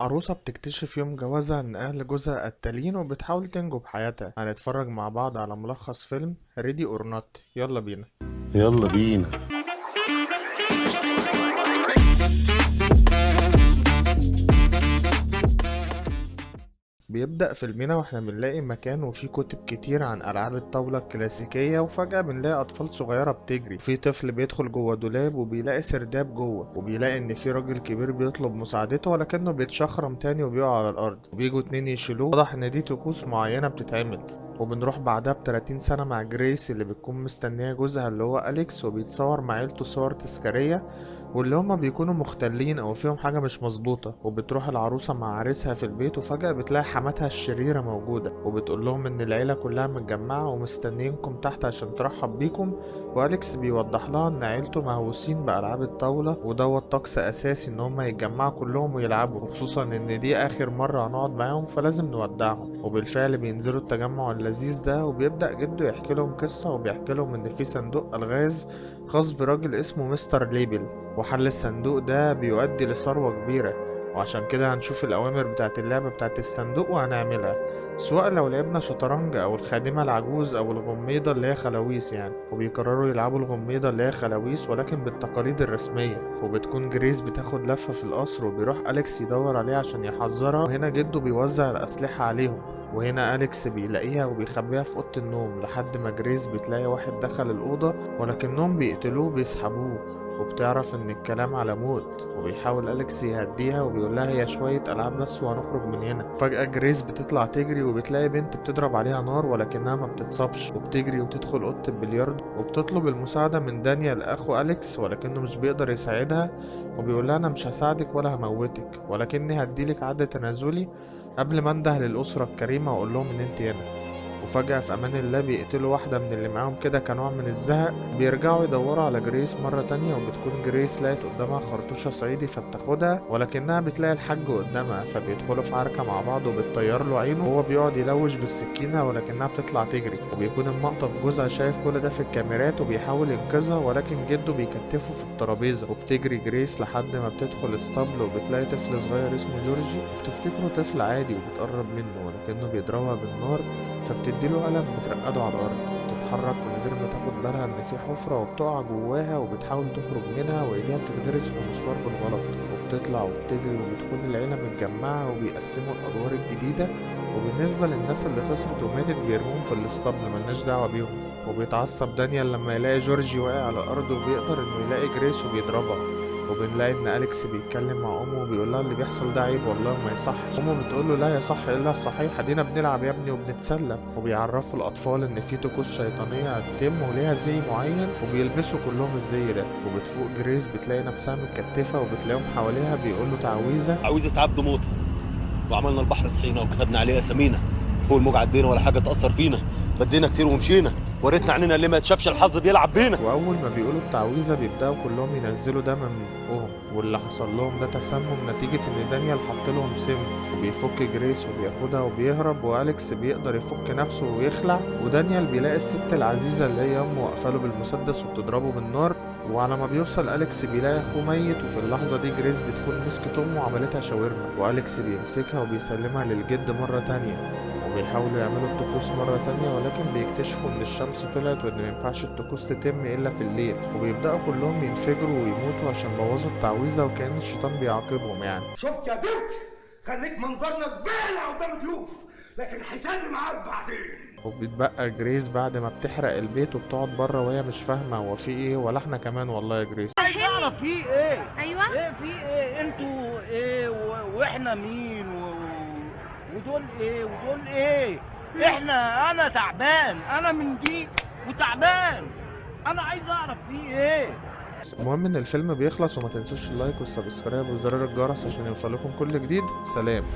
عروسة بتكتشف يوم جوازها إن أهل جوزها قتالين وبتحاول تنجو بحياتها. هنتفرج مع بعض على ملخص فيلم ريدي أور نوت. يلا بينا. يلا بينا. بيبدأ فيلمنا واحنا بنلاقي مكان وفيه كتب كتير عن ألعاب الطاولة الكلاسيكية، وفجأة بنلاقي أطفال صغيرة بتجري. في طفل بيدخل جوه دولاب وبيلاقي سرداب جوه، وبيلاقي إن في راجل كبير بيطلب مساعدته ولكنه بيتشخرم تاني وبيقع على الأرض، وبيجوا اتنين يشيلوه. واضح إن دي طقوس معينة بتتعمل. وبنروح بعدها ب30 سنة مع جريس اللي بتكون مستنية جوزها اللي هو أليكس، وبيتصور مع عيلته صور تذكارية واللي هما بيكونوا مختلين او فيهم حاجة مش مظبوطة. وبتروح العروسة مع عريسها في البيت، وفجأة بتلاقي حماتها الشريرة موجودة وبتقول لهم ان العيلة كلها متجمعة ومستنيينكم تحت عشان ترحب بيكم. واليكس بيوضح لها ان عيلته مهووسين بألعاب الطاولة، ودوت طقس اساسي ان هما يتجمعوا كلهم ويلعبوا، وخصوصا ان دي اخر مرة هنقعد معاهم فلازم نودعهم. وبالفعل بينزلوا التجمع اللذيذ ده، وبيبدأ جده يحكي لهم قصة وبيحكي لهم ان في صندوق الغاز خاص براجل اسمه مستر ليبل، وحل الصندوق ده بيؤدي لثروة كبيرة. وعشان كده هنشوف الأوامر بتاعت اللعبة بتاعت الصندوق وهنعملها، سواء لو لعبنا شطرنج أو الخادمة العجوز أو الغميضة اللي هي خلاويص يعني. وبيقرروا يلعبوا الغميضة اللي هي خلاويص ولكن بالتقاليد الرسمية. وبتكون جريس بتاخد لفة في القصر، وبيروح أليكس يدور عليها عشان يحذرها، وهنا جده بيوزع الأسلحة عليهم. وهنا أليكس بيلاقيها وبيخبيها في أوضة النوم لحد ما جريس بتلاقي واحد دخل الأوضة ولكنهم بيقتلوه وبيسحبوه، وبتعرف ان الكلام على موت. وبيحاول أليكس يهديها وبيقول لها هي شوية ألعاب بس وهنخرج من هنا. فجأة جريس بتطلع تجري وبتلاقي بنت بتضرب عليها نار ولكنها ما بتتصابش، وبتجري وتدخل أوضة البلياردو وبتطلب المساعدة من دانيال أخو أليكس ولكنه مش بيقدر يساعدها. وبيقول لها أنا مش هساعدك ولا هموتك ولكني هديلك عد تنازلي قبل ما انده للأسرة الكريمة وأقول لهم إن انت هنا. وفجأة في أمان الله بيقتلوا واحدة من اللي معاهم كده كنوع من الزهق. بيرجعوا يدوروا على جريس مرة تانية، وبتكون جريس لقت قدامها خرطوشة صعيدي فبتاخدها ولكنها بتلاقي الحاج قدامها، فبيدخلوا في عركة مع بعض وبتطير له عينه وهو بيقعد يلوش بالسكينة ولكنها بتطلع تجري. وبيكون المقطف جوزها شايف كل ده في الكاميرات وبيحاول ينقذها ولكن جده بيكتفه في الترابيزة. وبتجري جريس لحد ما بتدخل اسطبل وبتلاقي طفل صغير اسمه جورجي، بتفتكره طفل عادي وبتقرب منه ولكنه بيضربها بالنار فبتديله قلم بترقده على الأرض. بتتحرك من غير ما تاخد بالها إن في حفرة وبتقع جواها وبتحاول تخرج منها وإيديها بتتغرس في مسمار بالغلط، وبتطلع وبتجري وبتكون العيلة متجمعة وبيقسموا الأدوار الجديدة. وبالنسبة للناس اللي خسرت وماتت بيرموهم في الاسطبل ملناش دعوة بيهم. وبيتعصب دانيال لما يلاقي جورجي واقع على الأرض وبيقدر إنه يلاقي جريس وبيضربها. وبنلاقي ان أليكس بيتكلم مع امه وبيقول لها اللي بيحصل ده عيب والله ما يصحش. امه بتقول له لا يصح الا الصحيح، ادينا بنلعب يا ابني وبنتسلى. وبيعرفوا الاطفال ان في طقوس شيطانيه هتتم وليها زي معين وبيلبسوا كلهم الزي ده. وبتفوق جريس بتلاقي نفسها متكتفه وبتلاقيهم حواليها بيقولوا تعويذة عبد موته، وعملنا البحر طحينه وكتبنا عليه اسامينا، فوق الموج عدينا ولا حاجه تاثر فينا، بدينا كتير ومشينا، وريتنا عننا اللي ما يتشافش الحظ بيلعب بينا. واول ما بيقولوا التعويذه بيبداوا كلهم ينزلوا دم من بقهم، واللي حصل لهم ده تسمم نتيجه ان دانيال حط لهم سم. وبيفك جريس وبياخدها وبيهرب، واليكس بيقدر يفك نفسه ويخلع. ودانيال بيلاقي الست العزيزه اللي هي امه واقفه له بالمسدس وبتضربه بالنار. وعلى ما بيوصل أليكس بيلاقي أخوه ميت، وفي اللحظة دي جريس بتكون مسكت أمه وعملتها شاورما، وأليكس بيمسكها وبيسلمها للجد مرة تانية. وبيحاولوا يعملوا الطقوس مرة تانية ولكن بيكتشفوا إن الشمس طلعت وإن مينفعش الطقوس تتم إلا في الليل. وبيبدأوا كلهم ينفجروا ويموتوا عشان بوظوا التعويذة وكأن الشيطان بيعاقبهم يعني. شفت يا زفت، خليك منظرنا زبالة قدام ضيوف، لكن هيسلم معاك بعدين. وبتبقى جريس بعد ما بتحرق البيت وبتقعد بره وهي مش فاهمة هو في ايه ولا احنا كمان والله يا جريس. عايز اعرف في ايه؟ ايوه ايه في ايه؟ انتوا ايه واحنا مين ودول ايه ودول ايه؟ انا تعبان، انا من دي وتعبان، انا عايز اعرف في ايه. المهم ان الفيلم بيخلص، وما تنسوش اللايك والسبسكرايب وزرار الجرس عشان يوصلكم كل جديد. سلام.